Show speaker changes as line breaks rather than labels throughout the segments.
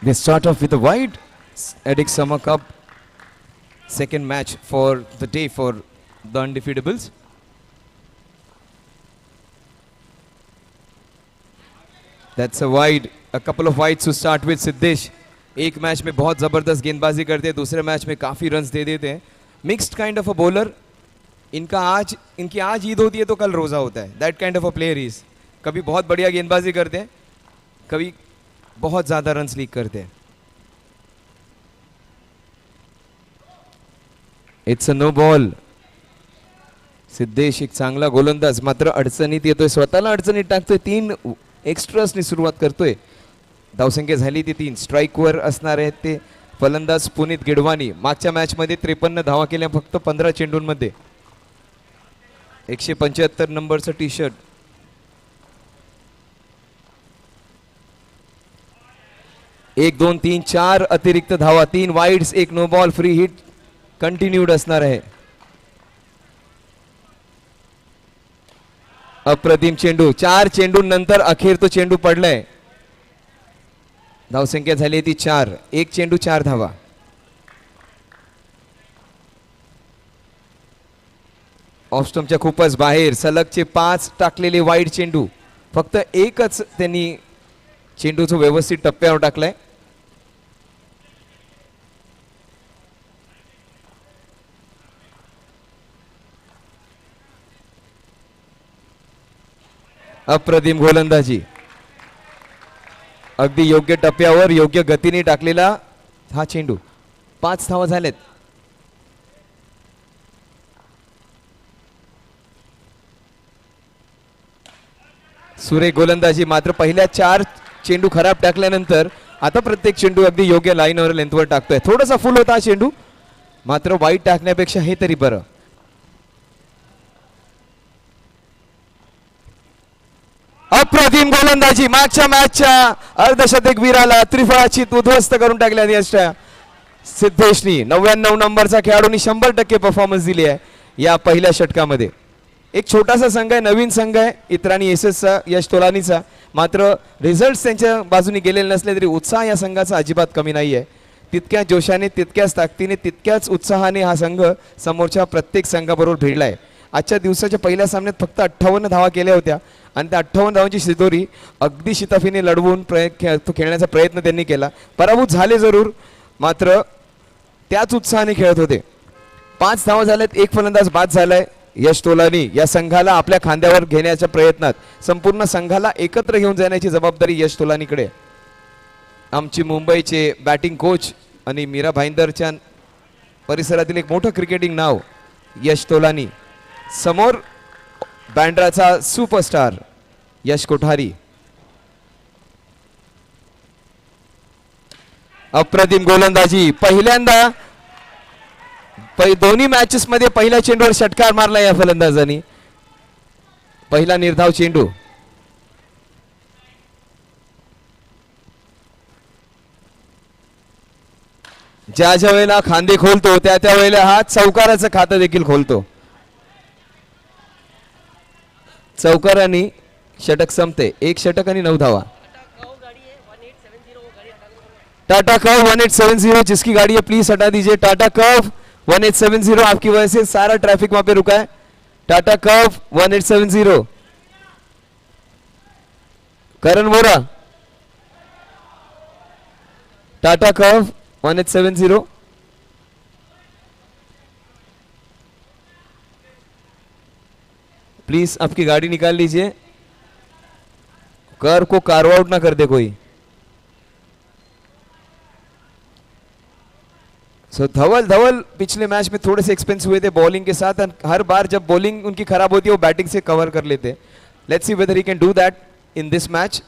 They start off with a wide. Eddick Summer Cup, second match for the day for the undefeatables. That's a wide, a couple of wides to start with. Siddhesh एक match में बहुत ज़बरदस्त गेंदबाजी करते हैं, दूसरे match में काफ़ी रन्स दे देते हैं. Mixed kind of a bowler. इनकी आज ईद होती है तो कल रोज़ा होता है. That kind of a player is. कभी बहुत बढ़िया गेंदबाजी करते हैं, कभी बहुत ज़्यादा रन्स लीक करते हैं. It's a no ball. Siddhesh एक चांगला गोलंदाज, मात्र अडचणीत येतोय, स्वतःला अडचणीत टाकतोय. 3 एक्स्ट्रासनी सुरुवात करतोय. धावसंख्या झाली ती 3. स्ट्राईकवर असणार आहेत ते फलंदाज पुनीत गिडवानी. मागच्या मॅचमध्ये 53 धावा केल्या फक्त 15 चेंडूंमध्ये. 175 नंबरचं टी शर्ट. एक 2 3 4 अतिरिक्त धावा, 3 wides, 1 no ball, free hit continued असणार आहे. अप्रतिम चेंडू. 4 चेंडूंनंतर अखेर तो चेंडू पडलाय. धावसंख्या झाली ती 4. 1 चेंडू 4 धावा. ऑफ स्टंपच्या खूपच बाहेर. सलगचे 5 टाकलेले वाईड चेंडू. फक्त एकच त्यांनी चेंडूचं व्यवस्थित टप्प्यावर टाकलाय. अप्रतिम गोलंदाजी. अगदी योग्य टप्प्यावर योग्य गतीने टाकलेला हा चेंडू. 5 धावा झालेत. सुरेख गोलंदाजी. मात्र पहिल्या 4 चेंडू खराब टाकल्यानंतर आता प्रत्येक चेंडू अगदी योग्य लाईनवर लेंथवर टाकतोय. थोडासा फुल होता हा चेंडू, मात्र वाईट टाकण्यापेक्षा हे तरी बरं. अप्रतिम गोलंदाजी. मागच्या मॅचच्या अर्धशतक वीराला त्रिफळाची उद्ध्वस्त करून टाकल्या यशच्या सिद्धेशनी. 99 नंबरचा खेळाडूंनी 100% परफॉर्मन्स दिली आहे या पहिल्या षटकामध्ये. एक छोटासा संघ आहे, नवीन संघ आहे इतरांनी एसएसचा, यश तोलानीचा. मात्र रिझल्ट त्यांच्या बाजूने गेलेले नसले तरी उत्साह या संघाचा अजिबात कमी नाही आहे. तितक्याच जोशाने, तितक्याच ताकदीने, तितक्याच उत्साहाने हा संघ समोरच्या प्रत्येक संघाबरोबर भिडलाय. आजच्या दिवसाच्या पहिल्या सामन्यात फक्त 58 धावा केल्या होत्या आणि त्या 58 धावांची शिदोरी अगदी शिताफीने लढवून खेळण्याचा प्रयत्न त्यांनी केला. पराभूत झाले जरूर, मात्र त्याच उत्साहाने खेळत होते. 5 धावा झाल्यात, 1 फलंदाज बाद झालाय. यश तोलानी या संघाला आपल्या खांद्यावर घेण्याच्या प्रयत्नात, संपूर्ण संघाला एकत्र घेऊन जाण्याची जबाबदारी यश तोलानीकडे. आमची मुंबईचे बॅटिंग कोच आणि मीरा भाईंदरच्या परिसरातील एक मोठं क्रिकेटिंग नाव यश तोलानी. समोर बँड्राचा सुपरस्टार यश कोठारी. अप्रतिम गोलंदाजी. पहिल्यांदा दोन्ही मॅचेस मध्ये पहिल्या चेंडूवर षटकार मारला या फलंदाजांनी. पहिला निर्धाव चेंडू. ज्या ज्या वेळेला खांदे खोलतो त्या त्या वेळेला हा चौकाराचं खातं देखील खोलतो. चौकारांनी षटक संपते. 1 षटक आणि 9 धावा. टाटा कर्व 1870 जिसकी गाड़ी है प्लीज हटा दीजिए. टाटा कर्व 1870 आपकी वजह से सारा ट्रैफिक वहां पे रुका है. Tata curve 1870. Karan Vora. Tata curve 1870. Please आपकी गाड़ी निकाल लीजिए. कर्व को कार्व आउट ना कर दे कोई. सो धवल पिछले मैच में थोड़े से एक्सपेंस हुए थे बॉलिंग के साथ. हर बार जब बॉलिंग उनकी खराब होती है वो बैटिंग से कवर कर लेते. Let's see whether he can do that in this match.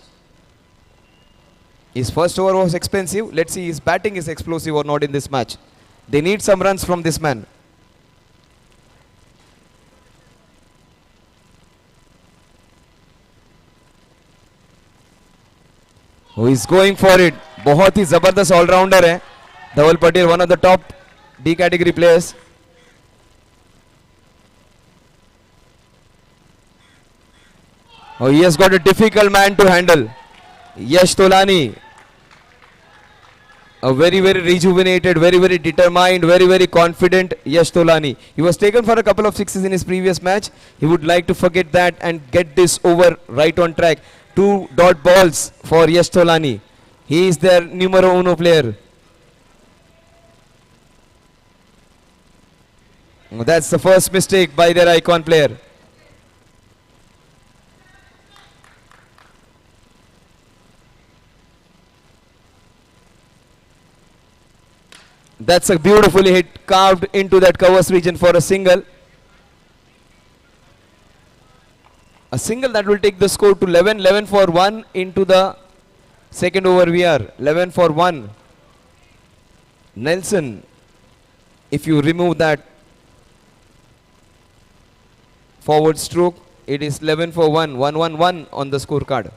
His first over was expensive. Let's see his batting is explosive or not in this match. They need some runs from this man. Who is going for it? बहुत ही जबरदस्त allrounder है धवल Patel, one of the top D category players. Oh, he has got a difficult man to handle. Yash Tolani. A very, very rejuvenated, very, very determined, very, very confident Yash Tolani. He was taken for a couple of sixes in his previous match. He would like to forget that and get this over right on track. 2 dot balls for Yash Tolani. He is their numero uno player. That's the first mistake by their icon player. That's a beautifully hit, carved into that covers region for a single. A single that will take the score to 11. 11 for 1 into the second over we are. 11 for 1. Nelson, if you remove that forward stroke, it is 11 for 1. 1-1-1 on the scorecard.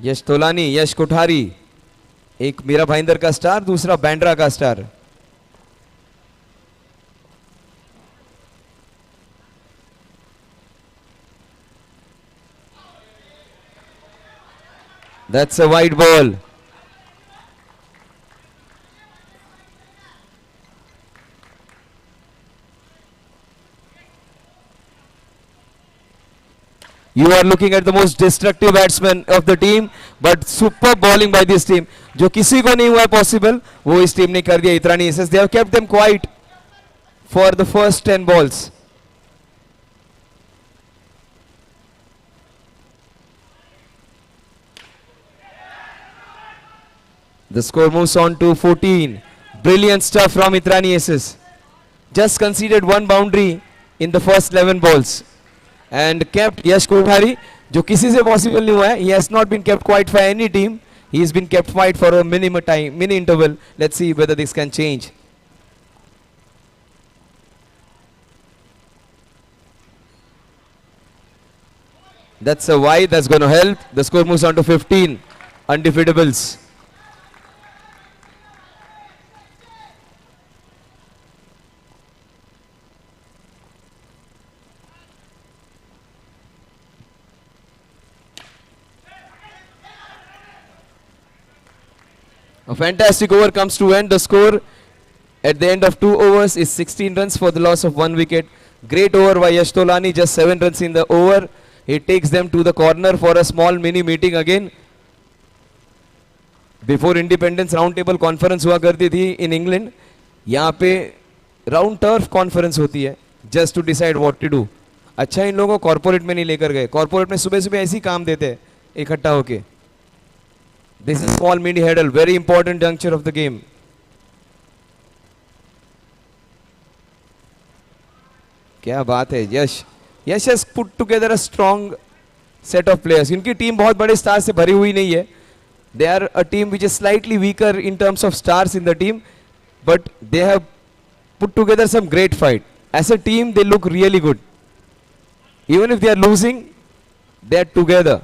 यश तोलानी, यश कोठारी, एक मीरा भाईंदर का star, दूसरा बैंड्रा का star. That's a wide ball. You are looking at the most destructive batsman of the team, but super bowling by this team. जो किसी को नहीं हुआ है possible, वो इस team ने कर दिया. इतरानी assess, they have kept them quiet for the first 10 balls. The score moves on to 14. Brilliant stuff from Itrani Aces. Just conceded 1 boundary in the first 11 balls. And kept Yash Kothari, जो किसी से possible नहीं हुआ है. He has not been kept quiet for any team. He has been kept quiet for a mini interval. Let's see whether this can change. That's a wide, that's going to help. The score moves on to 15. Undefeatables. A fantastic over comes to end. The score at the end of 2 overs is 16 runs for the loss of 1 wicket. Great over by Yash Tolani, just 7 runs in the over. He takes them to the corner for a small mini meeting again. Before independence round table conference हुआ करती थी in England. यहाँ पे round turf conference होती है just to decide what to do. अच्छा इन लोगों को corporate में नहीं लेकर गए. Corporate में सुबह सुबह ऐसी काम देते हैं इकट्ठा होके. This is small mini hurdle, very important juncture of the game. क्या बात है यश. यश has put together a strong set of players. इनकी टीम बहुत बड़े स्टार से भरी हुई नहीं है. They are a team which is slightly weaker in terms of stars in the team, but they have put together some great fight. As a team, they look really good. Even if they are losing, they are together.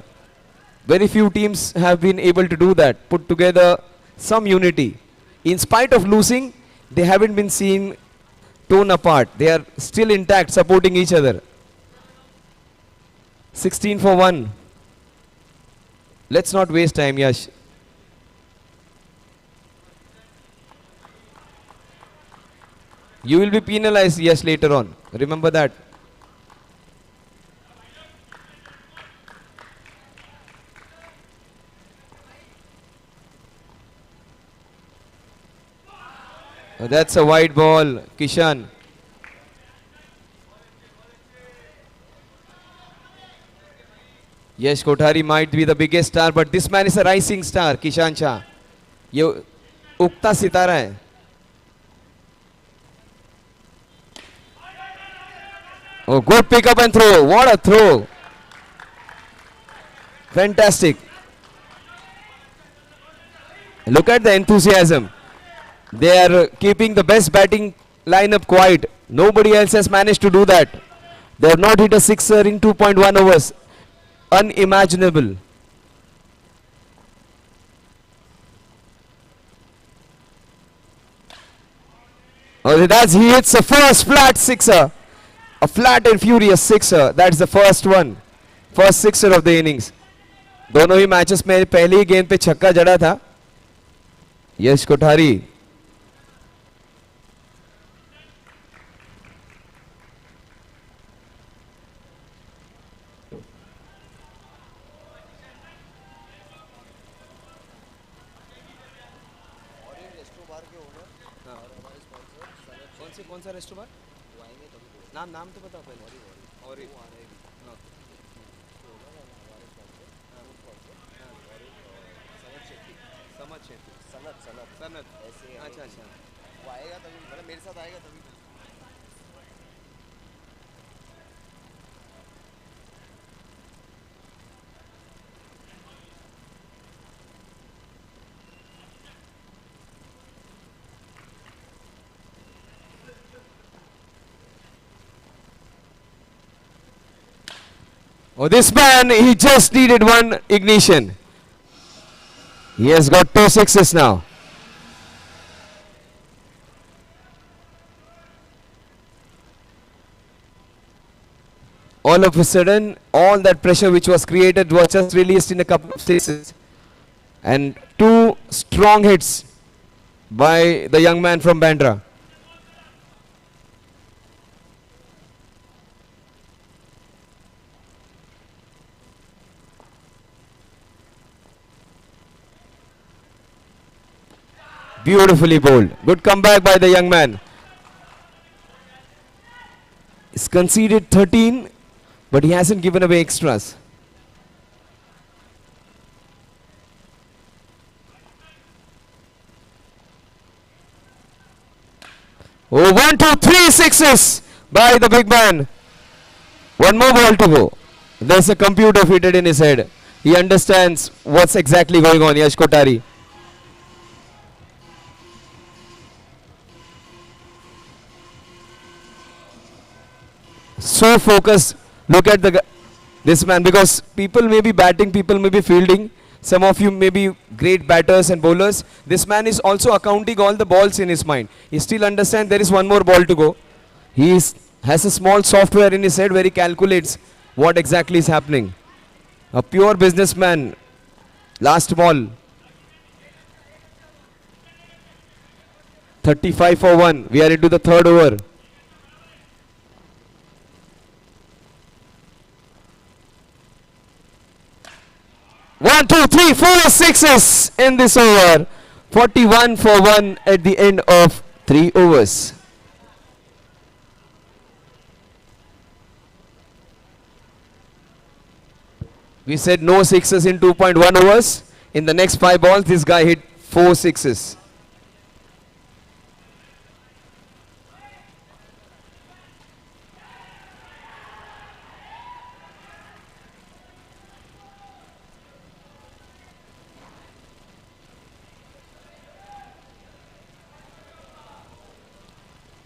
Very few teams have been able to do that, put together some unity. In spite of losing, they haven't been seen torn apart. They are still intact, supporting each other. 16 for 1. Let's not waste time, Yash. You will be penalized, Yash, later on. Remember that. That's a wide ball, Kishan. Yash Kothari might be the biggest star, but this man is a rising star, Kishan Shah. ये उगता सितारा है. Oh, good pick up and throw. What a throw. Fantastic. Look at the enthusiasm. They are keeping the best batting lineup quiet. Nobody else has managed to do that. They have not hit a sixer in 2.1 overs. Unimaginable. Oh, he hits a first flat sixer. A flat and furious sixer. That's the first one. First sixer of the innings. दोनों ही matches में पहली ही गेंद पे छक्का जड़ा था यश कोठारी। कौन सा रेस्टोरेंट नाम नाम तो बताओ पहले। और सनत ऐसे अच्छा अच्छा वो आएगा तभी मतलब मेरे साथ आएगा तभी। Oh, this man, he just needed one ignition. He has got 2 sixes now. All of a sudden, all that pressure which was created was just released in a couple of sixes. And 2 strong hits by the young man from Bandra. Beautifully bowled. Good comeback by the young man. He's conceded 13, but he hasn't given away extras. Oh, 1, 2, 3 sixes by the big man. One more ball to go. There's a computer fitted in his head. He understands what's exactly going on, Yash Kotari. So focused. Look at this man, because people may be batting, people may be fielding. Some of you may be great batters and bowlers. This man is also accounting all the balls in his mind. He still understands there is one more ball to go. Has a small software in his head where he calculates what exactly is happening. A pure businessman. Last ball. 35 for 1. We are into the third over. One, two, three, 4 sixes in this over. 41 for 1 at the end of 3 overs. We said no sixes in 2.1 overs. In the next 5 balls, this guy hit 4 sixes.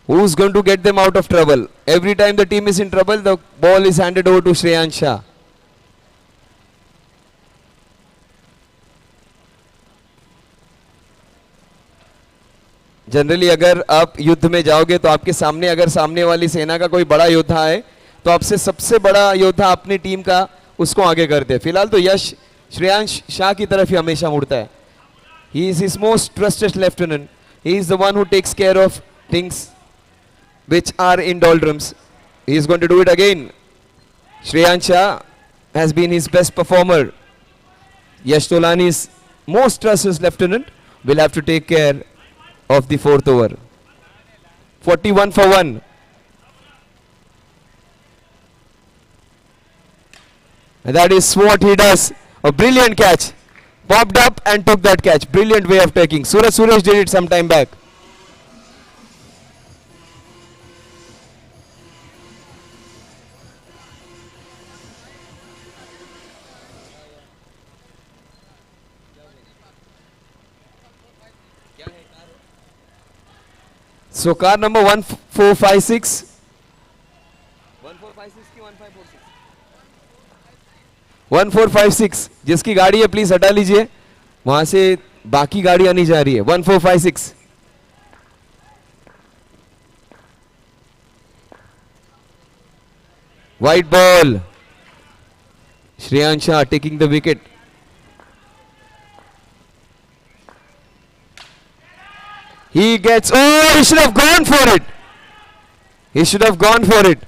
Who's going to get them out of trouble? Every time the team is in trouble, the ball is handed over to Shreyansh Shah. Generally अगर आप युद्ध में जाओगे तो आपके सामने अगर सामने वाली सेना का कोई बड़ा योद्धा है तो आपसे सबसे बड़ा योद्धा अपनी टीम का उसको आगे करते हैं। फिलहाल तो यश श्रेयांश शाह की तरफ ही हमेशा मुड़ता है। He is his most trusted lieutenant. He is the one who takes care of things which are in doldrums. He is going to do it again. Shreyansh Shah has been his best performer. Yash Tolani's most trusted lieutenant will have to take care of the 4th over. 41 for 1. And that is what he does. A brilliant catch. Popped up and took that catch. Brilliant way of taking. Suraj Suresh did it some time back. So car number 1456. 1456 की 1546? 1456 जिसकी गाड़ी है please हटा लीजिए, वहां से बाकी गाड़ियां नहीं जा रही है। 1456 white ball. Shreyansh Shah taking the wicket He gets, oh, he should have gone for it. He should have gone for it.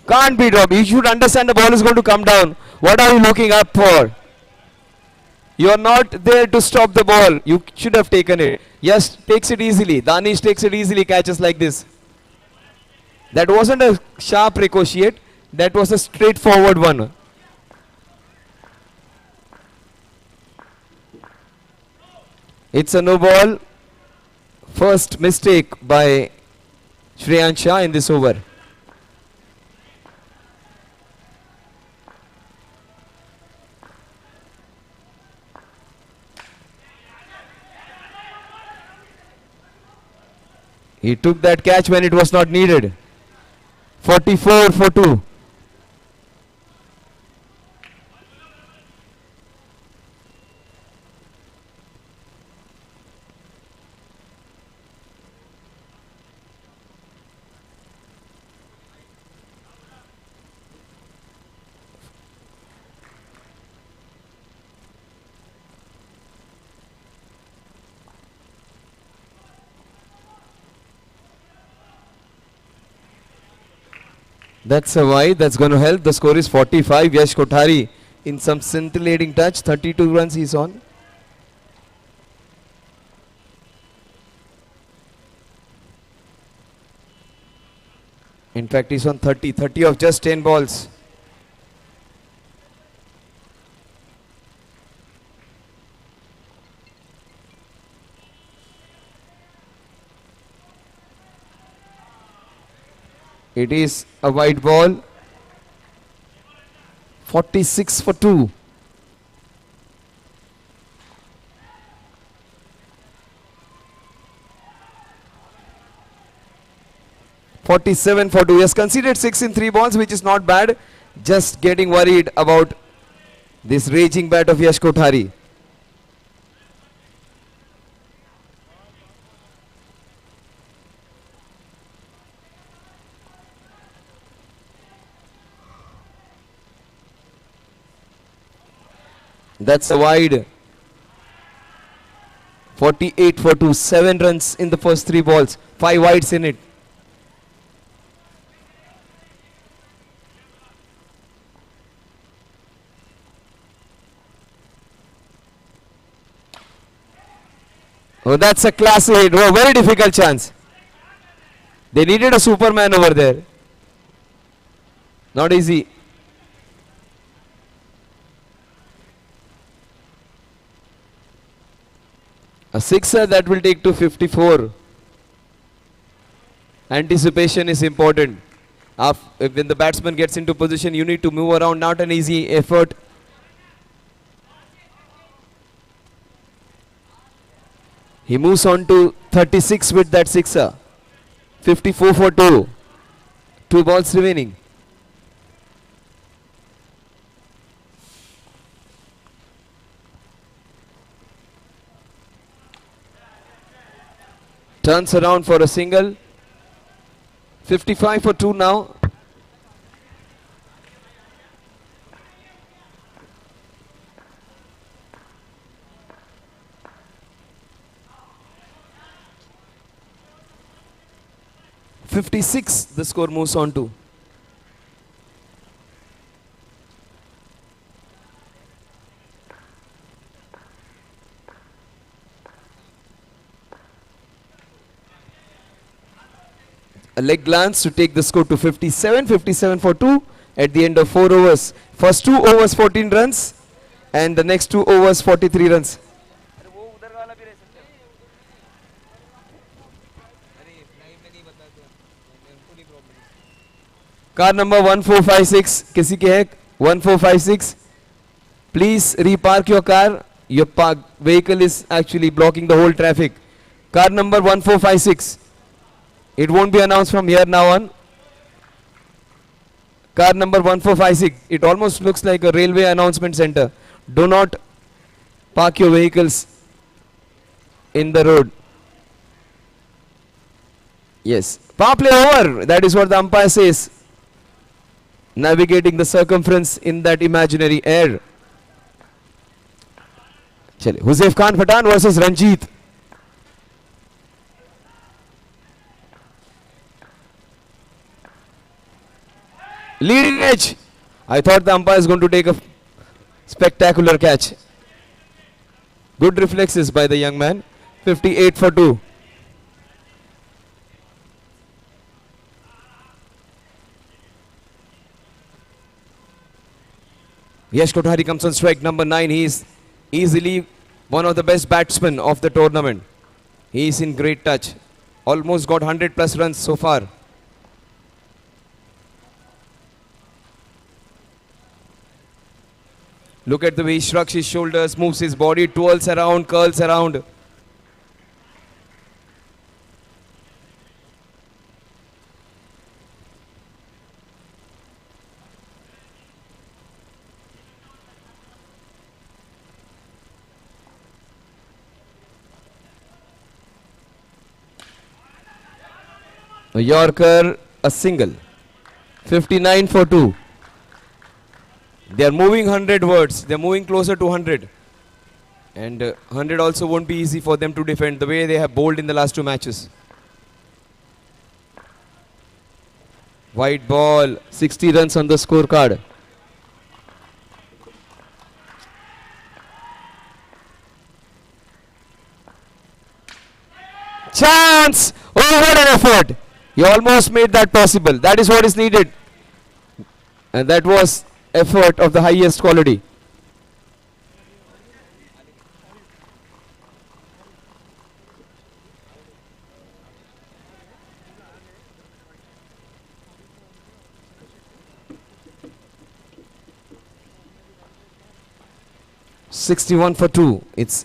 Can't be dropped. You should understand the ball is going to come down. What are you looking up for? You are not there to stop the ball. You should have taken it. Yes, takes it easily. Danish takes it easily, catches like this. That wasn't a sharp ricochet. That was a straightforward one. It's a no ball. First mistake by Shreyansh Shah in this over. He took that catch when it was not needed. 44 for 2. That's a wide. That's going to help. The score is 45. Yash Kothari in some scintillating touch. 32 runs he's on. In fact, he's on 30. 30 of just 10 balls. It is a wide ball. 46 for 2. (47 for 2). He has conceded 6 in 3 balls, which is not bad. Just getting worried about this raging bat of Yash Kothari. That's a wide. 48 for 2. 7 runs in the first 3 balls. 5 wides in it. Oh, that's a classy hit. Oh, very difficult chance. They needed a Superman over there. Not easy. A sixer that will take to 54. Anticipation is important. When the batsman gets into position, you need to move around. Not an easy effort. He moves on to 36 with that sixer. 54 for 2. 2 balls remaining. Turns around for a single. 55 for 2 now. (56) the score moves on to. A leg glance to take the score to 57. 57 for 2 at the end of 4 overs. First 2 overs 14 runs and the next 2 overs 43 runs. Car number 1456 किसी के है 1456. Please repark your car. Your vehicle is actually blocking the whole traffic. Car number 1456. It won't be announced from here now on. Car number 1456. It almost looks like a railway announcement center. Do not park your vehicles in the road. Yes. Power play over. That is what the umpire says. Navigating the circumference in that imaginary air. Huzaifa Khan Pathan versus Ranjit. Leading edge. I thought the umpire is going to take a spectacular catch. Good reflexes by the young man. 58 for 2. Yash Kothari comes on strike number 9. He is easily one of the best batsmen of the tournament. He is in great touch. Almost got 100 plus runs so far. Look at the way he shrugs his shoulders, moves his body, twirls around, curls around. A Yorker, a single. 59 for 2. They are moving 100 words. They are moving closer to 100. And 100 also won't be easy for them to defend the way they have bowled in the last 2 matches. White ball, 60 runs on the scorecard. Chance! Oh, what an effort! He almost made that possible. That is what is needed. And that was effort of the highest quality. (61 for 2). It's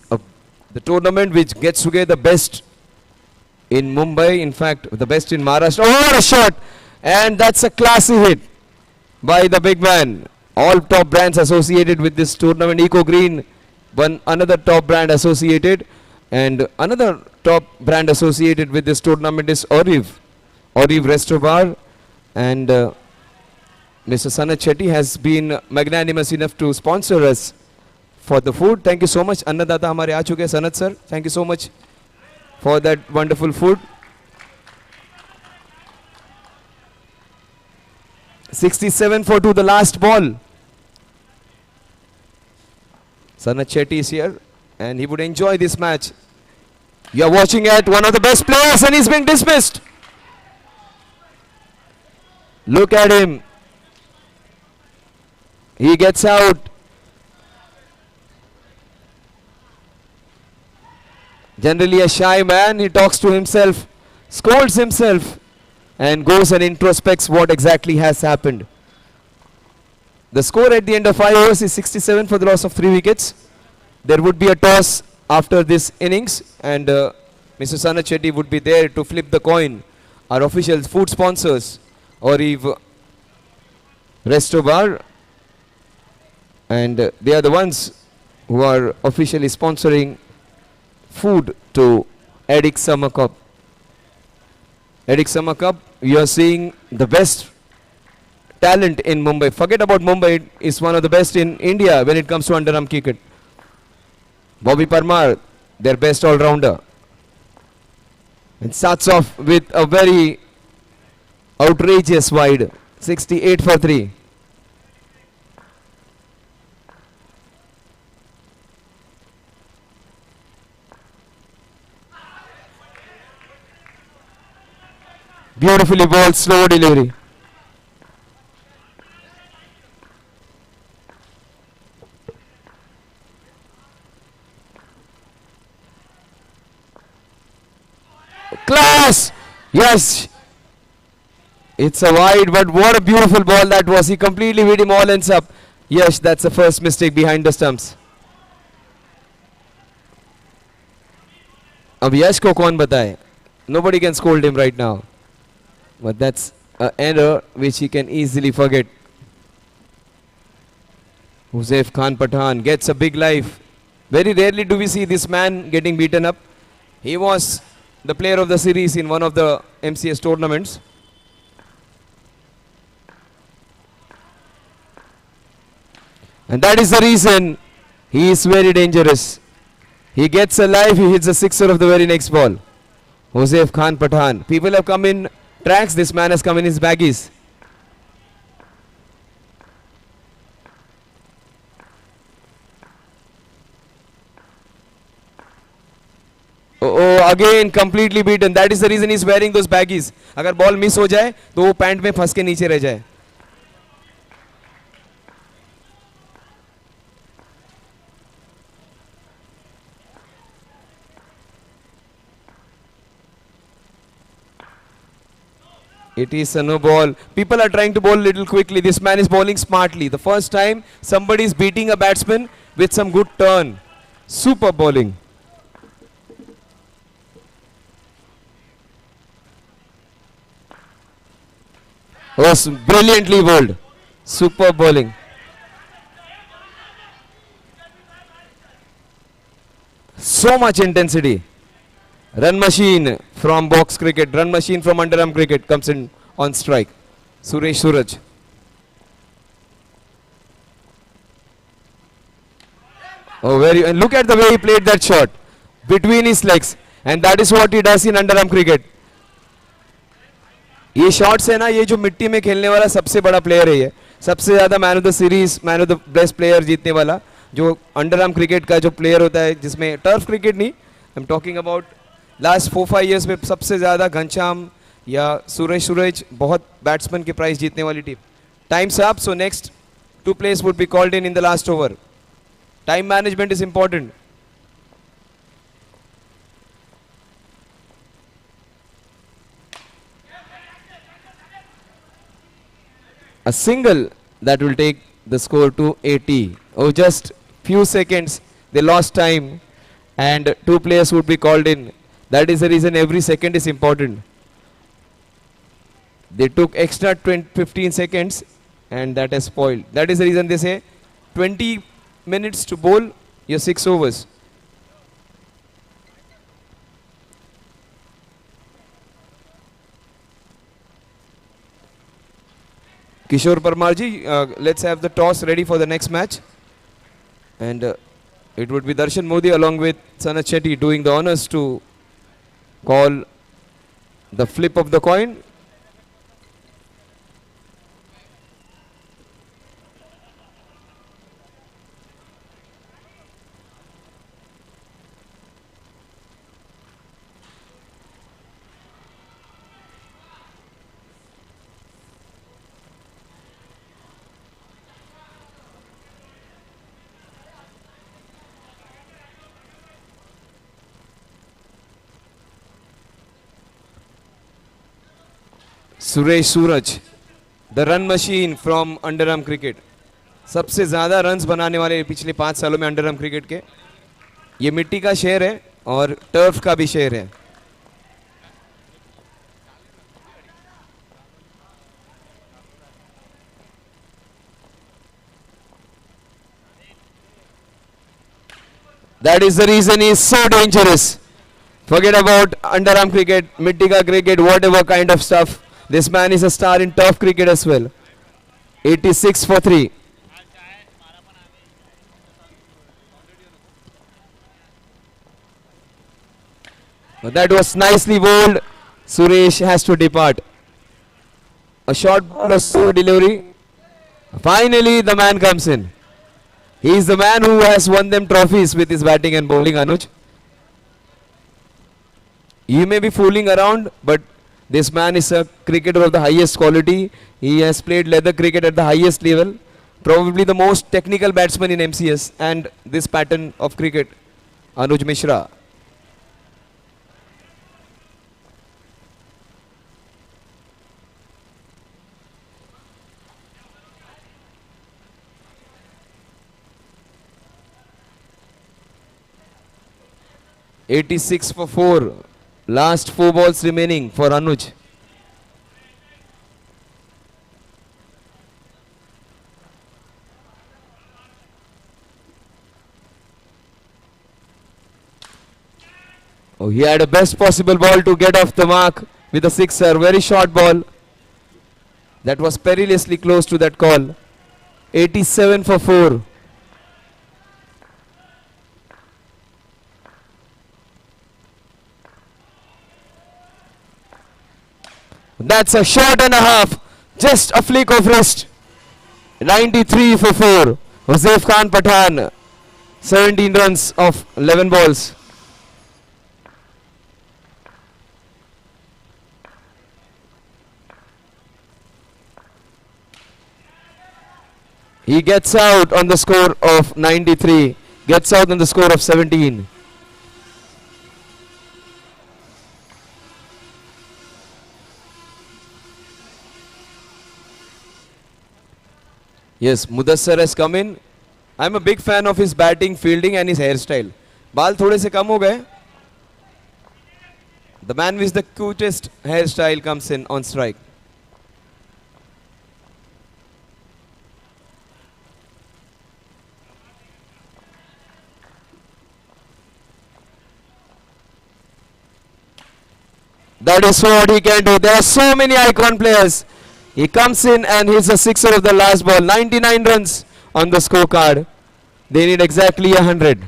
the tournament which gets together the best in Mumbai, in fact the best in Maharashtra. Oh, what a shot! And that's a classy hit by the big man. All top brands associated with this tournament. Eco Green, another top brand associated, and another top brand associated with this tournament is Oriv Resto Bar, and Mr. Sanat Shetty has been magnanimous enough to sponsor us for the food. Thank you so much. Annadata हमारे आ चुके हैं Sanat sir. Thank you so much for that wonderful food. 67 for 2, the last ball. Sanat Shetty is here and he would enjoy this match. You are watching at one of the best players and he's being dismissed. Look at him. He gets out. Generally a shy man, he talks to himself, scolds himself, and goes and introspects what exactly has happened. The score at the end of 5 overs is 67 for the loss of 3 wickets. There would be a toss after this innings, and Mr. Sanat Shetty would be there to flip the coin. Our official food sponsors, Oriv Resto Bar, and they are the ones who are officially sponsoring food to Edik Summer Cup. Edik Summer Cup, you are seeing the best talent in Mumbai. Forget about Mumbai, it is one of the best in India when it comes to underarm cricket. Bobby Parmar, their best all-rounder. And starts off with a very outrageous wide. 68 for 3. Beautifully bowled, slow delivery. Class! Yes! It's a wide, but what a beautiful ball that was. He completely hit him all ends up. Yes, that's the first mistake behind the stumps. अब यश को कौन बताए? Nobody can scold him right now. But that's an error which he can easily forget. Huzaif Khan Pathan gets a big life. Very rarely do we see this man getting beaten up. He was the player of the series in one of the MCS tournaments. And that is the reason he is very dangerous. He gets a life, he hits a sixer of the very next ball. Huzaif Khan Pathan. People have come in tracks, this man has come in his baggies. Again completely beaten. That is the reason is wearing those baggies. अगर ball miss हो जाए तो वो pant में फंस के नीचे रह जाए. It is a no ball. People are trying to bowl little quickly. This man is bowling smartly. The first time somebody is beating a batsman with some good turn. Super bowling. Was brilliantly bowled. Super bowling. So much intensity. Run machine from box cricket. Run machine from underarm cricket comes in on strike. Suresh Suraj. Oh, very. And look at the way he played that shot between his legs. And that is what he does in underarm cricket. ये shots है ना, ये जो मिट्टी में खेलने वाला सबसे बड़ा प्लेयर है. ये सबसे ज्यादा man of the series, man of the best player जीतने वाला जो अंडर आर्म क्रिकेट का जो प्लेयर होता है, जिसमें टर्फ क्रिकेट नहीं, I am talking about last 4-5 years में सबसे ज़्यादा घनश्याम या सुरेश सूरज बहुत बैट्समैन के प्राइज जीतने वाली team. Times up. So next 2 players would be called in the last over. Time management is important. A single that will take the score to 80. Oh, just few seconds. They lost time and 2 players would be called in. That is the reason every second is important. They took extra 15 seconds and that has spoiled. That is the reason they say 20 minutes to bowl your 6 overs. Kishore Parmar ji, let's have the toss ready for the next match. And it would be Darshan Modi along with Sanat Shetty doing the honors to call the flip of the coin. Suresh Suraj, the run machine from underarm cricket. सबसे ज़्यादा runs बनाने वाले पिछले 5 सालों में underarm cricket के. ये मिट्टी का शहर है और टर्फ का भी शहर है. That is the reason he is so dangerous. Forget about underarm cricket, mitti ka cricket, whatever kind of stuff. This man is a star in turf cricket as well. 86 for 3. That was nicely bowled. Suresh has to depart. A short ball of slow delivery. Finally, the man comes in. He is the man who has won them trophies with his batting and bowling, Anuj. You may be fooling around, but this man is a cricketer of the highest quality. He has played leather cricket at the highest level. Probably the most technical batsman in MCS and this pattern of cricket, Anuj Mishra. (86 for 4). Last 4 balls remaining for Anuj. Oh, he had a best possible ball to get off the mark with a sixer. Very short ball. That was perilously close to that call. 87 for 4. That's a shot and a half. Just a flick of wrist. 93 for 4. Hosef Khan Pathan. 17 runs of 11 balls. He gets out on the score of 93. Gets out on the score of 17. Yes, Mudassar has come in. I'm a big fan of his batting, fielding and his hairstyle. बाल थोड़े से कम हो गए. The man with the cutest hairstyle comes in on strike. That is what he can do. There are so many icon players. He comes in and he's a sixer of the last ball. 99 runs on the scorecard. They need exactly 100.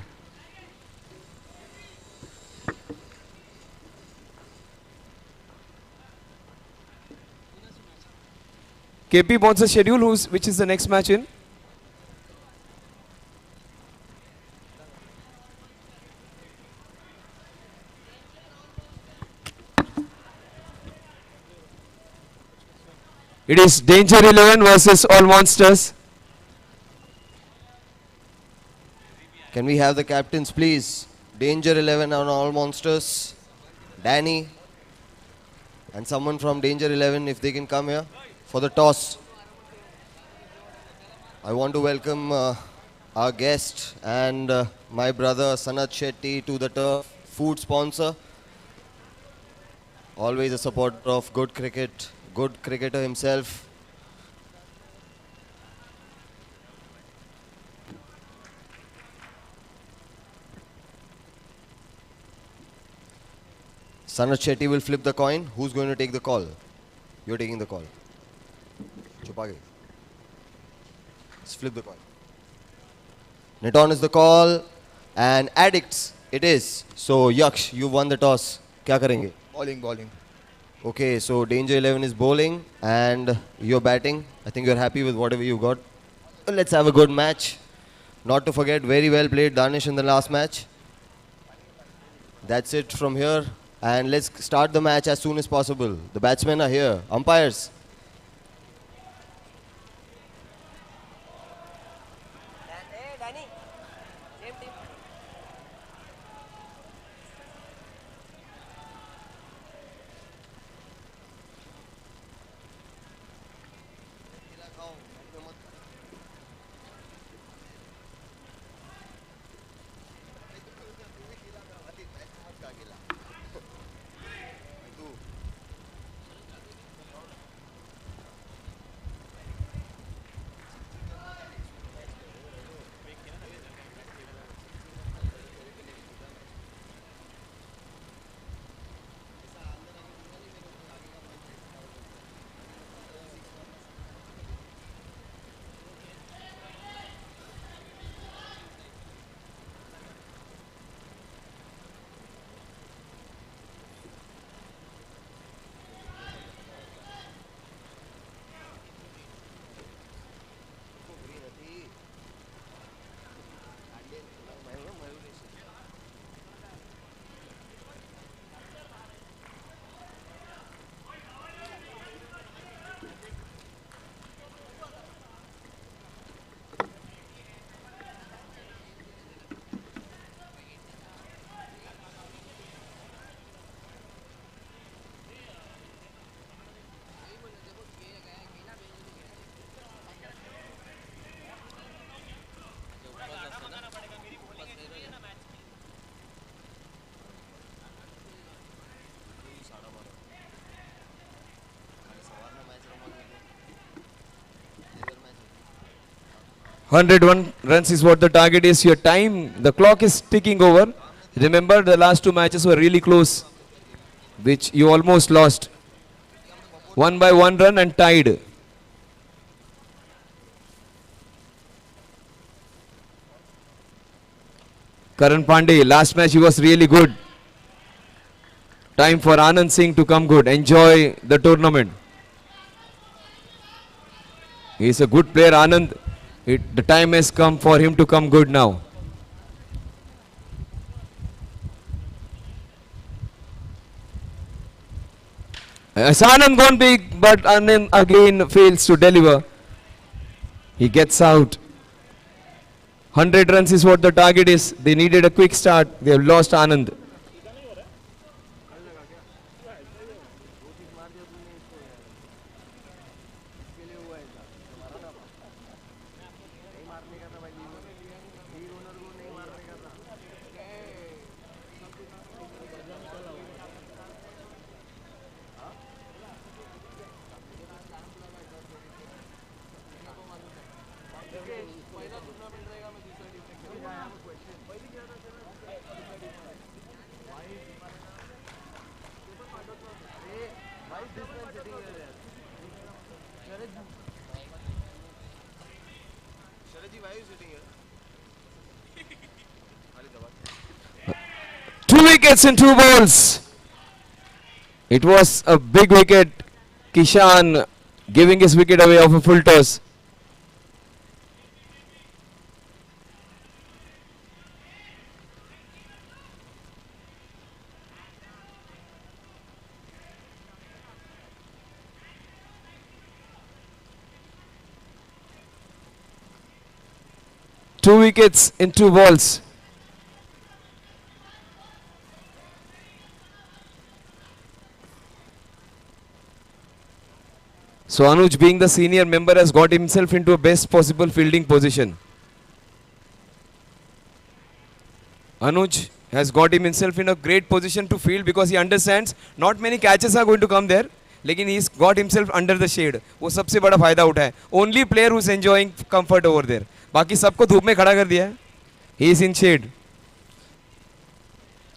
KP wants a schedule. Which is the next match in? It is Danger 11 versus All Monsters.
Can we have the captains, please? Danger 11 on All Monsters. Danny. And someone from Danger 11, if they can come here for the toss. I want to welcome our guest and my brother Sanat Shetty to the turf, food sponsor. Always a supporter of good cricket, good cricketer himself. Sanat Shetty will flip the coin. Who's going to take the call? You're taking the call. Chupage. Let's flip the coin. Neton is the call. And Addicts it is. So Yaksh, you won the toss. Kya karenge?
Bowling.
Okay, so Danger 11 is bowling and you're batting. I think you're happy with whatever you got. Let's have a good match. Not to forget, very well played Danish in the last match. That's it from here. And let's start the match as soon as possible. The batsmen are here. Umpires.
$101 runs is what the target is. Your time, the clock is ticking over. Remember, the last two matches were really close, which you almost lost. 1 by 1 run and tied. Karan Pandey, last match he was really good. Time for Anand Singh to come good. Enjoy the tournament. He is a good player, Anand. The time has come for him to come good now. As Anand gone big, but Anand again fails to deliver. He gets out. 100 runs is what the target is. They needed a quick start. They have lost Anand. Two wickets in two balls. It was a big wicket. Kishan giving his wicket away off a full toss. Two wickets in two balls. So Anuj, being the senior member, has got himself into a best possible fielding position. Anuj has got himself in a great position to field because he understands not many catches are going to come there. लेकिन he's got himself under the shade. वो सबसे बड़ा फायदा उठाया. Only player who's enjoying comfort over there. बाकी सबको धूप में खड़ा कर दिया है. He is in shade.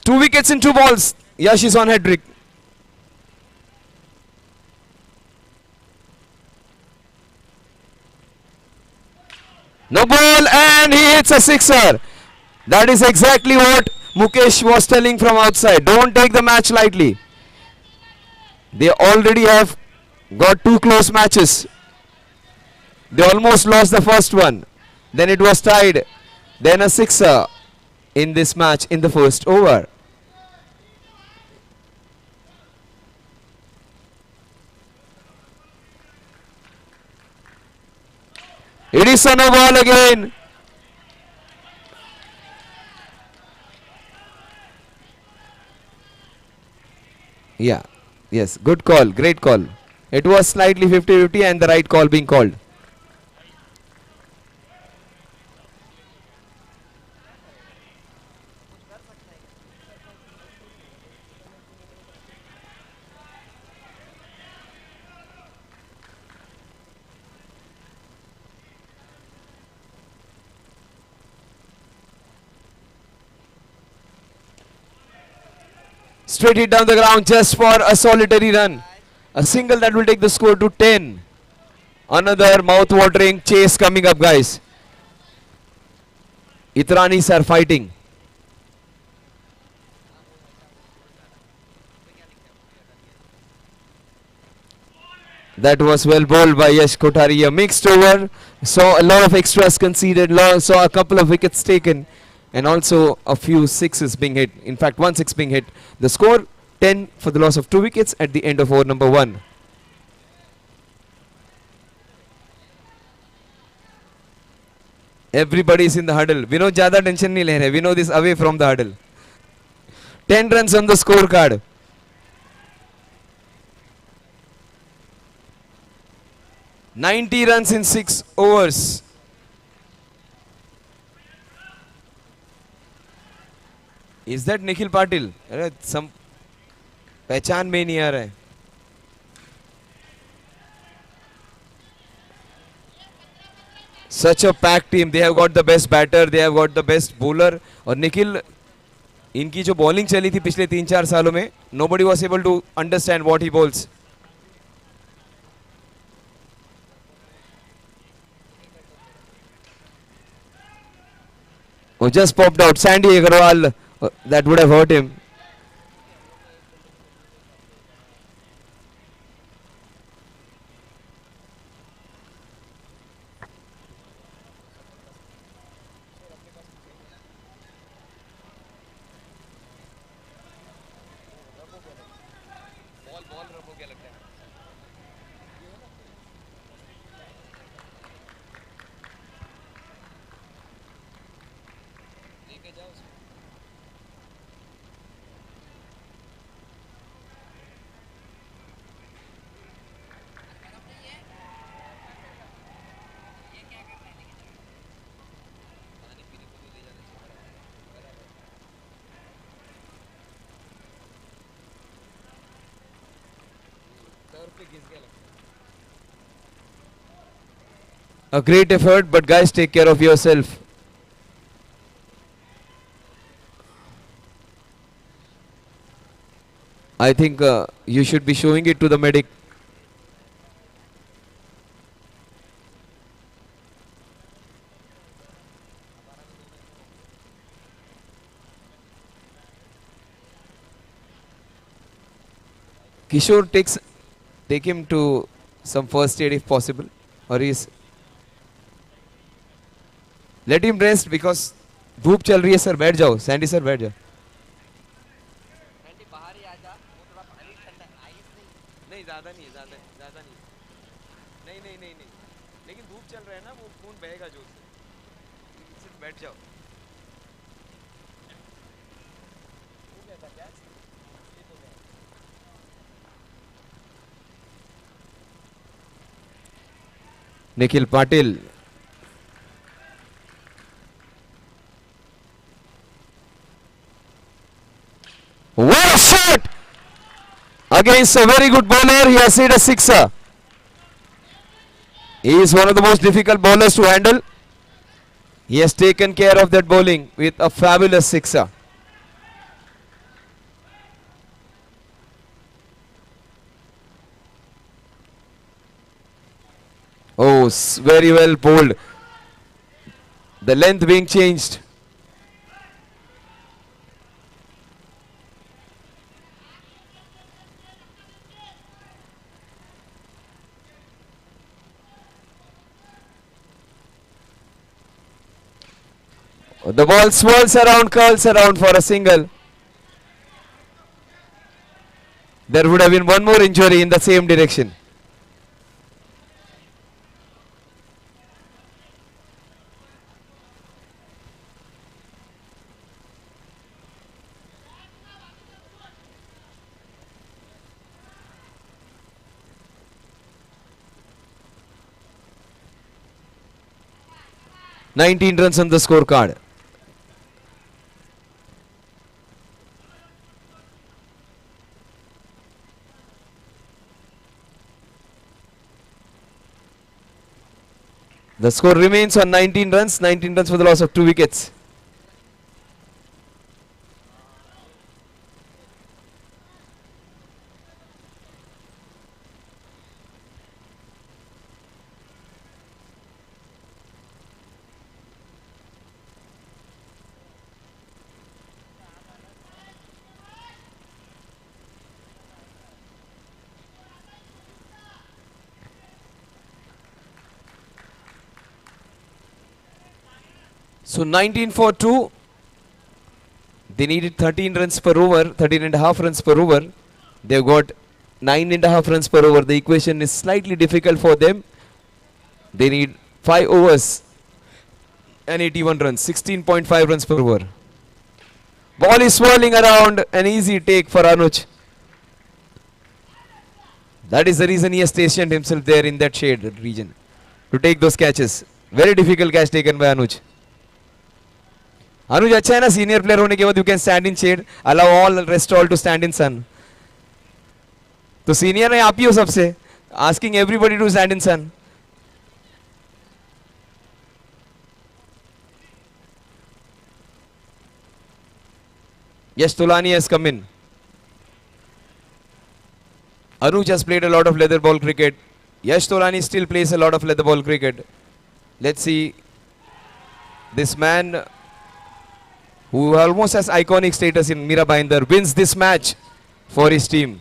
Two wickets in two balls. Yash is on hat trick. No ball and he hits a sixer. That is exactly what Mukesh was telling from outside. Don't take the match lightly. They already have got two close matches. They almost lost the first one. Then it was tied. Then a sixer in this match in the first over. It is a no ball again. Yeah. Yes. Good call. Great call. It was slightly 50-50 and the right call being called. Straight hit down the ground just for a solitary run. A single that will take the score to 10. Another mouth-watering chase coming up, guys. Itranis are fighting. That was well bowled by Yash Kothari. A mixed over. Saw a lot of extras conceded. Saw a couple of wickets taken. And also a few sixes being hit. In fact, 1 6 being hit. The score 10 for the loss of 2 wickets at the end of over number 1. Everybody is in the huddle. Vinod ज़्यादा tension नहीं ले रहे. Vinod is away from the huddle. 10 runs on the scorecard. "90 runs in 6 overs. Is that Nikhil Patil? अरे some पहचान में नहीं आ रहा है. Such a packed team. They have got the best batter. They have got the best bowler. और निखिल इनकी जो bowling चली थी पिछले 3-4 सालों में, nobody was able to understand what he bowls. Oh, just popped out. Sandy Agarwal, that would have hurt him. A great effort, but guys, take care of yourself. I think you should be showing it to the medic. Kishore take him to some first aid if possible, or he's let him rest because धूप चल रही है sir. बैठ जाओ Sandy sir, बैठ जाओ. नहीं ज्यादा नहीं, ज्यादा नहीं. नहीं लेकिन धूप चल रहा है ना, वो खून बहेगा जोर से. सिर्फ बैठ जाओ. Nikhil Patil. What a shot! Against a very good bowler, he has hit a sixer. He is one of the most difficult bowlers to handle. He has taken care of that bowling with a fabulous sixer. Oh, very well bowled. The length being changed. The ball swirls around, curls around for a single. There would have been one more injury in the same direction. Nineteen runs on the scorecard. The score remains on 19 runs for the loss of 2 wickets. So 19 for 2. They needed 13 runs per over, 13 and a half runs per over. They've got 9 and a half runs per over. The equation is slightly difficult for them. They need 5 overs and 81 runs, 16.5 runs per over. Ball is swirling around, an easy take for Anuj. That is the reason he has stationed himself there in that shade region to take those catches. Very difficult catch taken by Anuj. अनुज अच्छा है ना, senior player होने के बाद you can stand in shade, allow all rest all to stand in sun. तो senior है आप ही हो सबसे, asking everybody to stand in sun. Yash Tolani has come in. Anuj has played a lot of leather ball cricket. Yash Tolani still plays a lot of leather ball cricket. Let's see this man who almost has iconic status in Mira Bhainder wins this match for his team.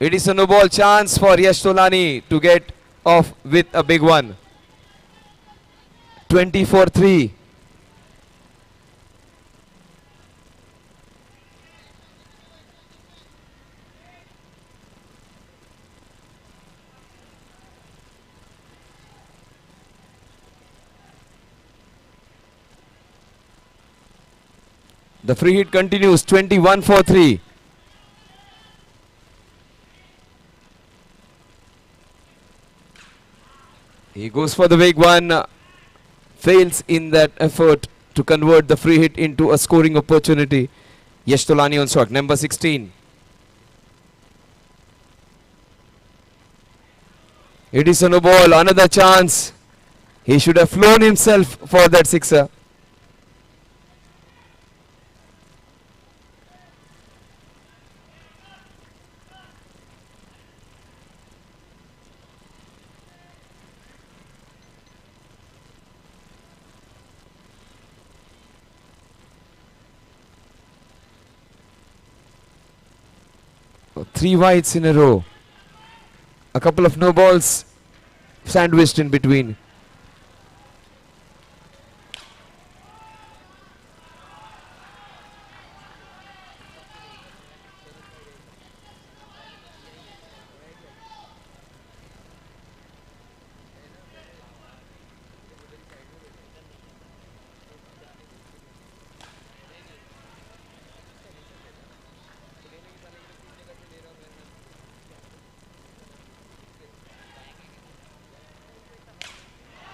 It is a no ball chance for Yash Tolani to get off with a big one. 24-3. The free hit continues. 21 for 3. He goes for the big one. Fails in that effort to convert the free hit into a scoring opportunity. Yash Tolani on shot. Number 16. It is a no ball. Another chance. He should have flown himself for that sixer. Three wides in a row. A couple of no balls sandwiched in between.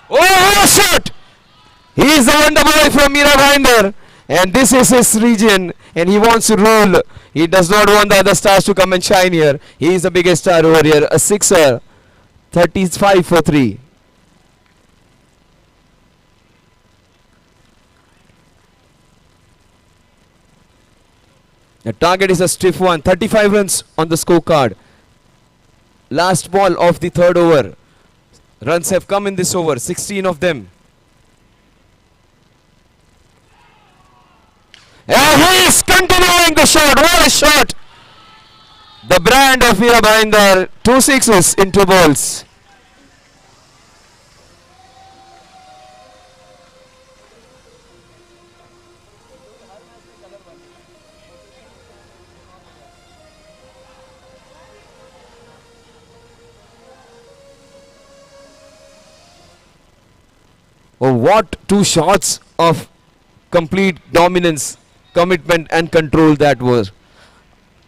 Oh, shot! He is the wonder boy from Mira Bhinder, and this is his region, and he wants to rule. He does not want the other stars to come and shine here. He is the biggest star over here, a sixer. 35 for 3. The target is a stiff one. 35 runs on the scorecard. Last ball of the third over. Runs have come in this over, 16 of them. And he is continuing the shot. What a shot! The brand of Veera Bhinder. 2 sixes in 2 balls. Oh, what 2 shots of complete dominance, commitment and control that was.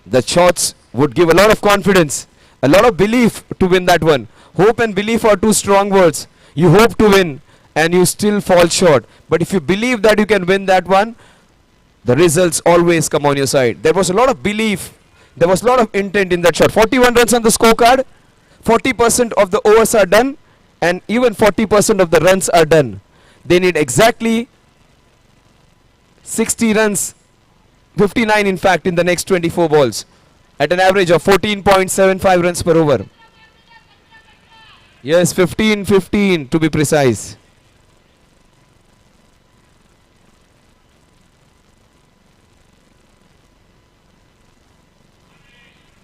The shots would give a lot of confidence, a lot of belief to win that one. Hope and belief are 2 strong words. You hope to win and you still fall short. But if you believe that you can win that one, the results always come on your side. There was a lot of belief. There was a lot of intent in that shot. 41 runs on the scorecard. 40% of the overs are done. And even 40% of the runs are done. They need exactly 60 runs, 59 in fact, in the next 24 balls, at an average of 14.75 runs per over. Yes, 15 to be precise.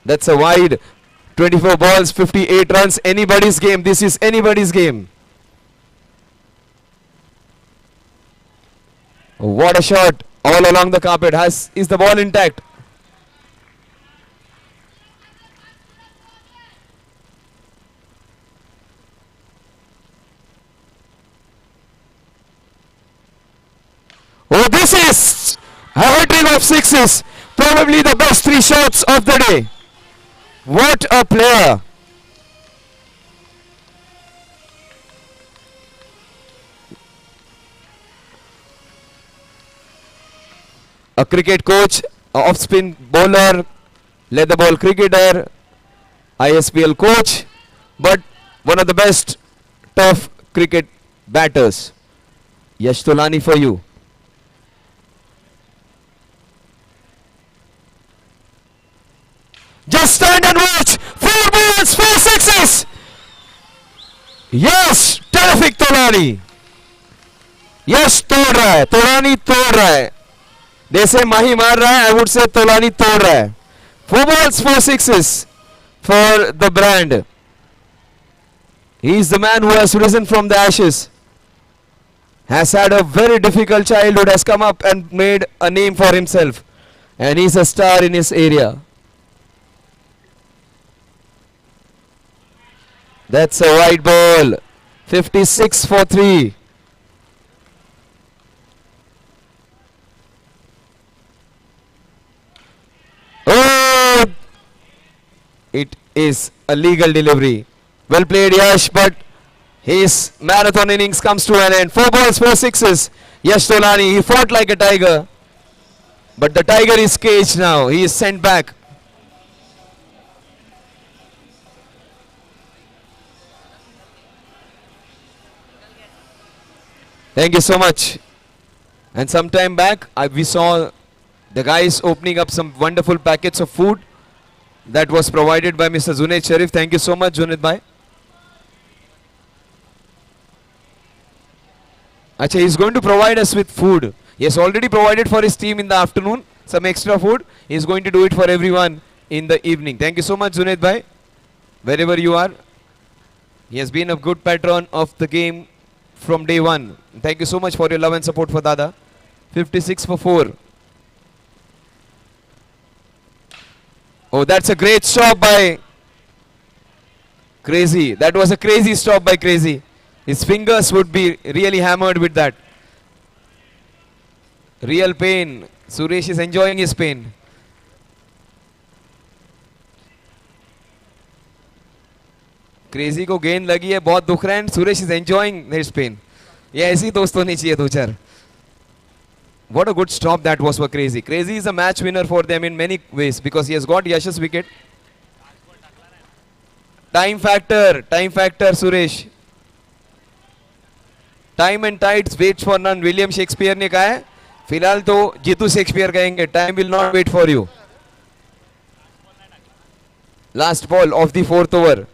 That's a wide. 24 balls, 58 runs, anybody's game. This is anybody's game. What a shot all along the carpet. Is the ball intact? Oh, this is a hat-trick of sixes. Probably the best 3 shots of the day. What a player. A cricket coach, a off-spin bowler, leather ball cricketer, ISPL coach, but one of the best tough cricket batters. Yash Tolani for you. Just stand and watch. 4 balls, 4 sixes. Yes, terrific Tolani. Yes, तोड़ रहा है. Tolani तोड़ रहा है. They say Mahi मार रहा है. I would say Tolani तोड़ रहा है. 4 balls, 4 sixes for the brand. He is the man who has risen from the ashes. Has had a very difficult childhood. Has come up and made a name for himself. And he's a star in his area. That's a wide ball. 56 for 3. It is a legal delivery. Well played, Yash, but his marathon innings comes to an end. 4 balls, 4 sixes. Yash Tolani, he fought like a tiger. But the tiger is caged now. He is sent back. Thank you so much. And some time back, we saw the guys opening up some wonderful packets of food that was provided by Mr. Junaid Sharif. Thank you so much, Junaid bhai. Acha, he's going to provide us with food. He has already provided for his team in the afternoon some extra food. He's going to do it for everyone in the evening. Thank you so much, Junaid bhai. Wherever you are, he has been a good patron of the game from day one. Thank you so much for your love and support for Dada. 56 for 4. Oh, that's a great stop by Crazy. That was a crazy stop by Crazy. His fingers would be really hammered with that. Real pain. Suresh is enjoying his pain. Crazy को गेंद लगी है, बहुत दुख रहा है, Suresh is enjoying his pain. ये ऐसी दोस्तों नहीं चाहिए दो चार. What a good stop that was for Crazy. Crazy is a match winner for them in many ways because he has got Yash's wicket. Time factor, Suresh. Time and tides waits for none. William Shakespeare ने कहा है, फिलहाल तो Jitu Shakespeare कहेंगे. Time will not wait for you. Last ball of the 4th over.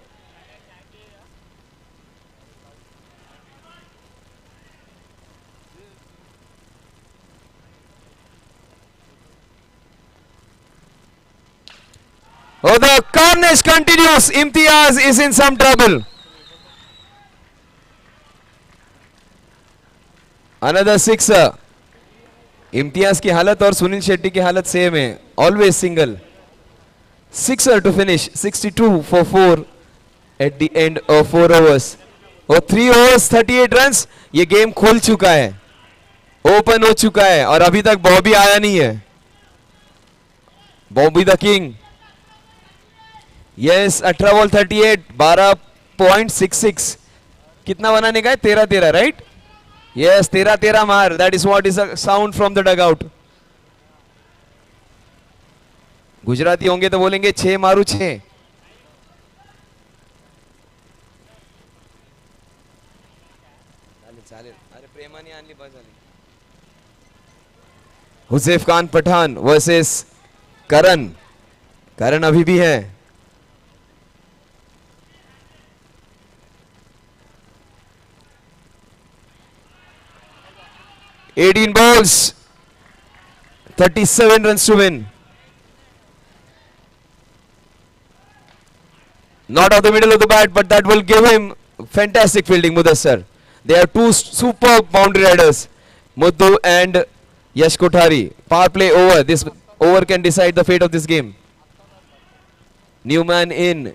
Oh, the carnage continues. Imtiaz is in some trouble. Another sixer. Imtiaz की हालत और सुनील शेट्टी की हालत सेम है. Always single. Sixer to finish. 62 for 4 at the end of 4 overs. और 3 overs 38 runs. ये game खुल चुका है. ओपन हो चुका है और अभी तक बॉबी आया नहीं है. Bobby the king. Yes, 18 ball 38, 12.66. कितना बनाने का है? 13-13, right? Yes, 13-13 मार. That is what is a sound from the dugout. Gujarati होंगे तो बोलेंगे 6 मारू 6. चालेल. अरे प्रेमाने आणली बस झाली. हुसैफ खान पठान वर्सेस करण. करण अभी भी है. 18 balls, 37 runs to win. Not out the middle of the bat, but that will give him fantastic fielding, Mudassar. They are two superb boundary riders, Muddu and Yash Kothari. Power play over. This over can decide the fate of this game. New man in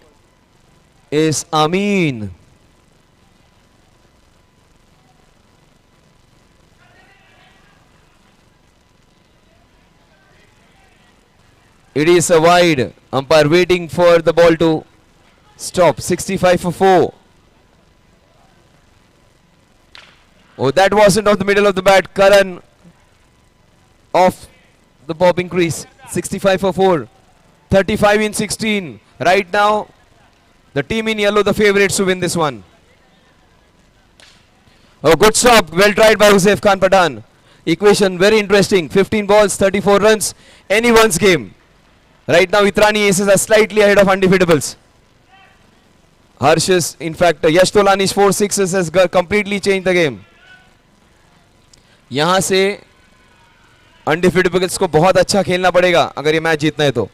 is Amin. It is a wide. Umpire waiting for the ball to stop. 65 for 4. Oh, that wasn't off the middle of the bat. Karan off the popping crease. 65 for 4. 35 in 16. Right now, the team in yellow, the favorites to win this one. Oh, good stop. Well tried by Hussaif Khan Pathan. Equation very interesting. 15 balls, 34 runs. Anyone's game. Right now, Itrani aces are slightly ahead of undefeatables. Harsh's, in fact, Yash Tolani's 4 sixes has completely changed the game. यहाँ से undefeatables को बहुत अच्छा खेलना पड़ेगा अगर ये match जीतना है तो.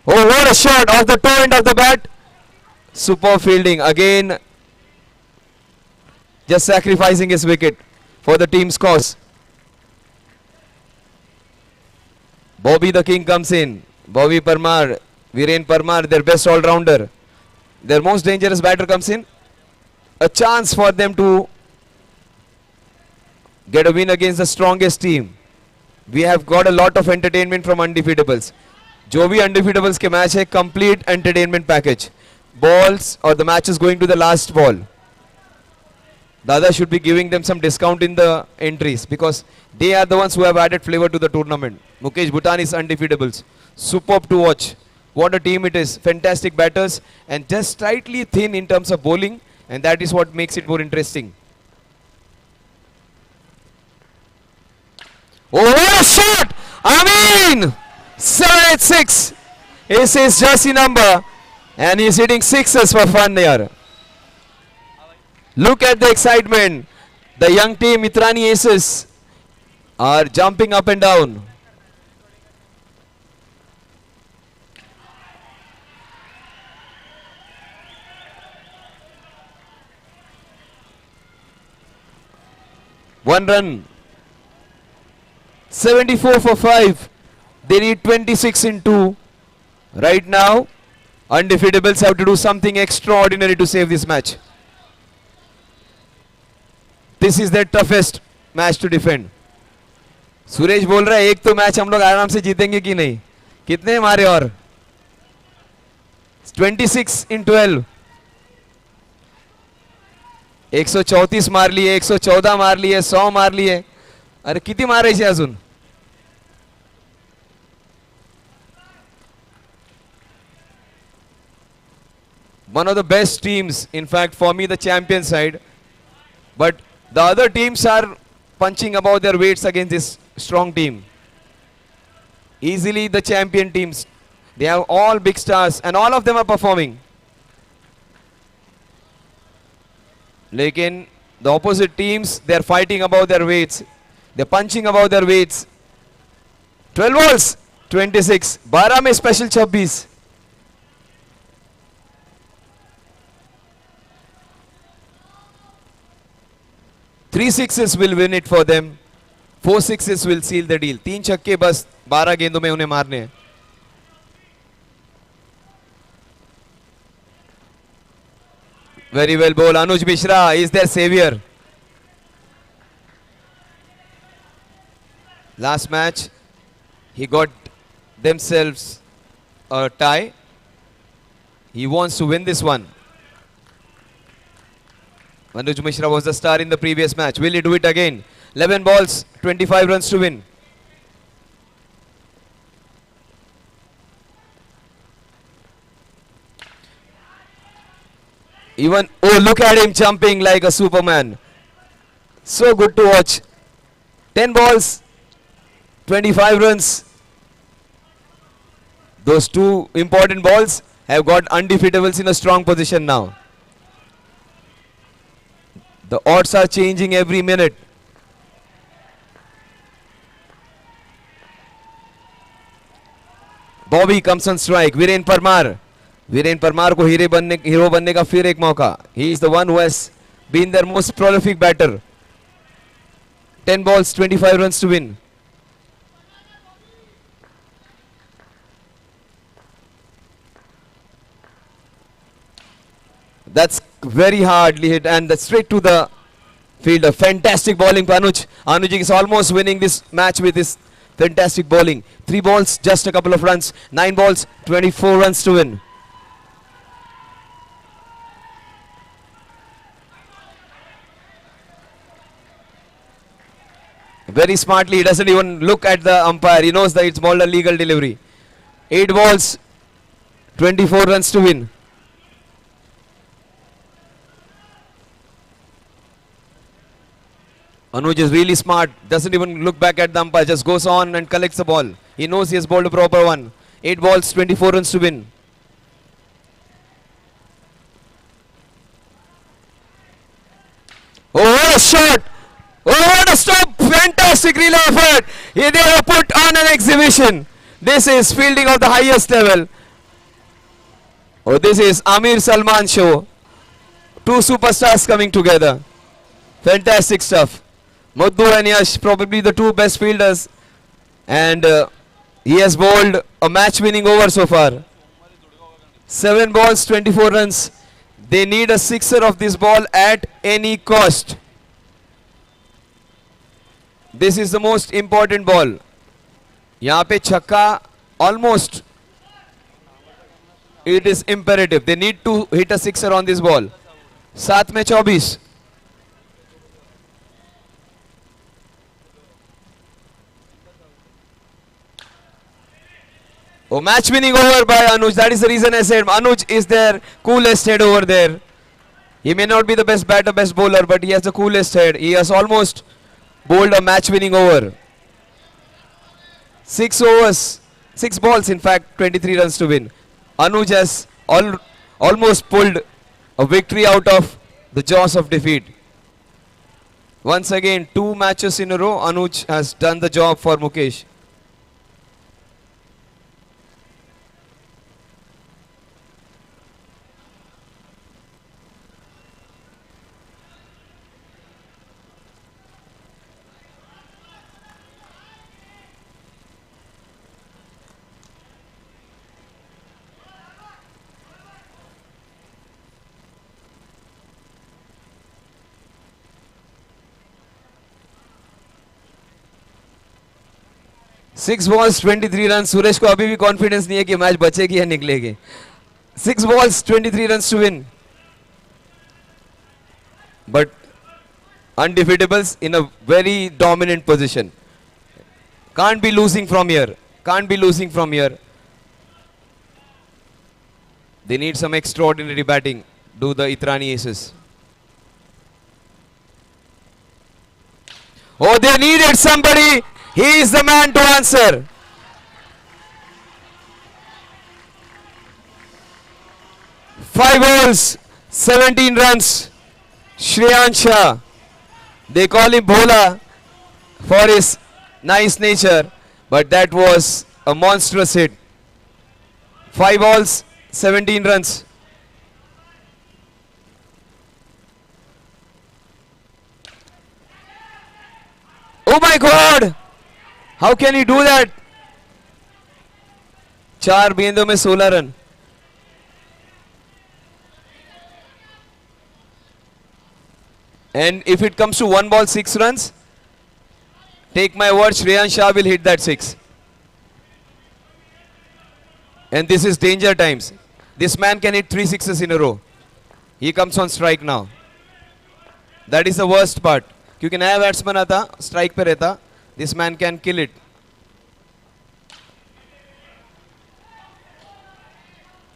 Oh, what a shot off the toe end of the bat. Superb fielding again. Just sacrificing his wicket for the team's cause. Bobby the King comes in. Bobby Parmar, Viren Parmar, their best all-rounder. Their most dangerous batter comes in. A chance for them to get a win against the strongest team. We have got a lot of entertainment from undefeatables. जो भी अनडिफीटेबल्स के match है, complete entertainment package. Balls or the match is going to the last ball. Dada should be giving them some discount in the entries because they are the ones who have added flavor to the tournament. Mukesh Bhutani's undefeatables. Superb to watch. What a team it is. Fantastic batters and just slightly thin in terms of bowling, and that is what makes it more interesting. Oh, what a shot! I mean, 786 is his jersey number, and he's hitting sixes for fun there. Look at the excitement. The young team Mitrani Aces are jumping up and down. One run. 74 for 5. They need 26 in 2. Right now, undefeatables have to do something extraordinary to save this match. This is their toughest match to defend. Suresh बोल रहा है एक तो match हम लोग आराम से जीतेंगे कि नहीं. कितने मारे और 26 in 12. 134 मार लिए, 114 मार लिए, 100 मार लिए. अरे किती मारायचे अजून. One of the best teams, in fact for me the champion side, but the other teams are punching above their weights against this strong team. Easily the champion teams. They have all big stars and all of them are performing. Lekin the opposite teams, they are fighting above their weights. They are punching above their weights. 12 balls, 26. 12 में special 26. Three sixes will win it for them. 4 sixes will seal the deal. 3 छक्के बस 12 गेंदों में उन्हें मारने हैं. Very well ball. Anuj Mishra is their savior. Last match, he got themselves a tie. He wants to win this one. Anuj Mishra was the star in the previous match. Will he do it again? 11 balls, 25 runs to win. Even, oh, look at him jumping like a Superman. So good to watch. 10 balls, 25 runs. Those two important balls have got undefeatables in a strong position now. The odds are changing every minute. Bobby comes on strike. Viren Parmar. Viren Parmar को hero बनने का फिर एक मौका. He is the one who has been their most prolific batter. 10 balls, 25 runs to win. That's very hardly hit and that's straight to the fielder. Fantastic bowling by Anuj. Anuj is almost winning this match with his fantastic bowling. 3 balls, just a couple of runs. 9 balls, 24 runs to win. Very smartly, he doesn't even look at the umpire. He knows that it's bowled a legal delivery. 8 balls, 24 runs to win. Anuj is really smart, doesn't even look back at the umpire, just goes on and collects the ball. He knows he has bowled a proper one. 8 balls, 24 runs to win. Oh, what a shot! Oh, what a stop! Fantastic relay effort! They have put on an exhibition. This is fielding of the highest level. Oh, this is Amir Salman show. 2 superstars coming together. Fantastic stuff. Muddu and Yash, probably the 2 best fielders, and he has bowled a match-winning over so far. 7 balls, 24 runs. They need a sixer of this ball at any cost. This is the most important ball. यहाँ पे छक्का almost It is imperative. They need to hit a sixer on this ball. 7 में 24. Oh, match winning over by Anuj. That is the reason I said Anuj is their coolest head over there. He may not be the best batter, best bowler, but he has the coolest head. He has almost bowled a match winning over. 6 overs, 6 balls, in fact, 23 runs to win. Anuj has almost pulled a victory out of the jaws of defeat. Once again, 2 matches in a row, Anuj has done the job for Mukesh. Six balls, 23 runs. Suresh को अभी भी confidence नहीं है कि match बचेगी या निकलेगी. 6 balls, 23 runs to win. But undefeatables in a very dominant position. Can't be losing from here. Can't be losing from here. They need some extraordinary batting. Do the Itrani aces. Oh, they needed somebody. He is the man to answer. Five balls, 17 runs. Shreyansh Shah. They call him Bhola for his nice nature, but that was a monstrous hit. 5 balls, 17 runs. Oh my God! How can he do that? 4 गेंदों में 16 run. And if it comes to 1 ball 6 runs, take my word, Shreyansh Shah will hit that 6. And this is danger times. This man can hit 3 sixes in a row. He comes on strike now. That is the worst part. क्योंकि नया batsman आता strike पे रहता, this man can kill it.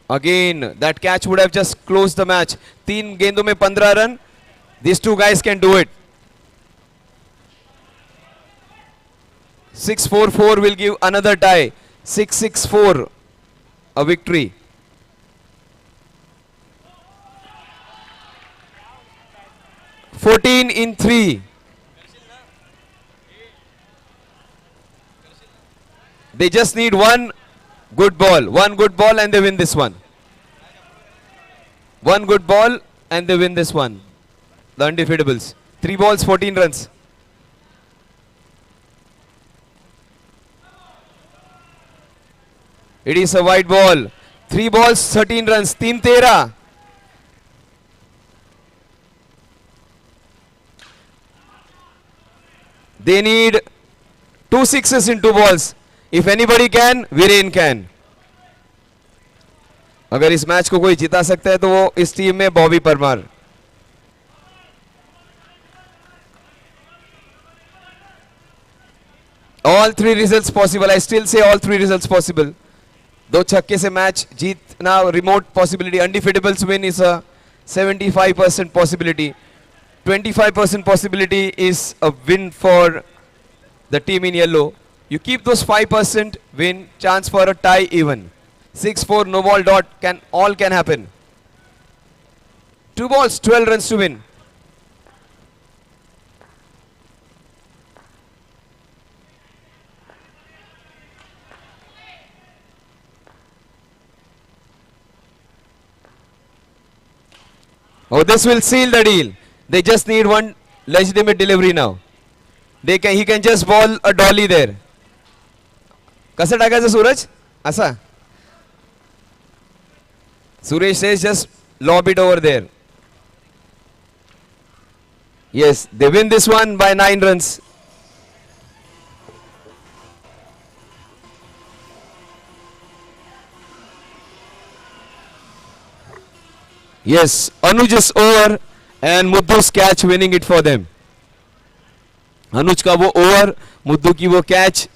Again, that catch would have just closed the match. 3 गेंदों में 15 run. These two guys can do it. 6-4-4 will give another tie. 6-6-4, a victory. Fourteen in 3. They just need one good ball and they win this one. One good ball and they win this one. The undefeatables. 3 balls, 14 runs. It is a wide ball. 3 balls, 13 runs. 3-13. They need 2 sixes in 2 balls. If anybody can, Viren can. अगर इस match को कोई जिता सकता है तो वो इस टीम में Bobby Parmar. All 3 results possible. I still say all 3 results possible. 2 छक्के से मैच जीतना remote possibility. Undefeatables win is a 75% possibility. 25% possibility is a win for the team in yellow. You keep those 5% win, chance for a tie even. 6-4, no ball dot, all can happen. 2 balls, 12 runs to win. Oh, this will seal the deal. They just need one legitimate delivery now. He can just ball a dolly there. कसा टाकायचं सूरज? असा. Suresh says just lob it over there. Yes, they win this one by 9 runs. Yes, Anuj over and Muddu's catch winning it for them. अनुज का वो over, मुद्दू की वो catch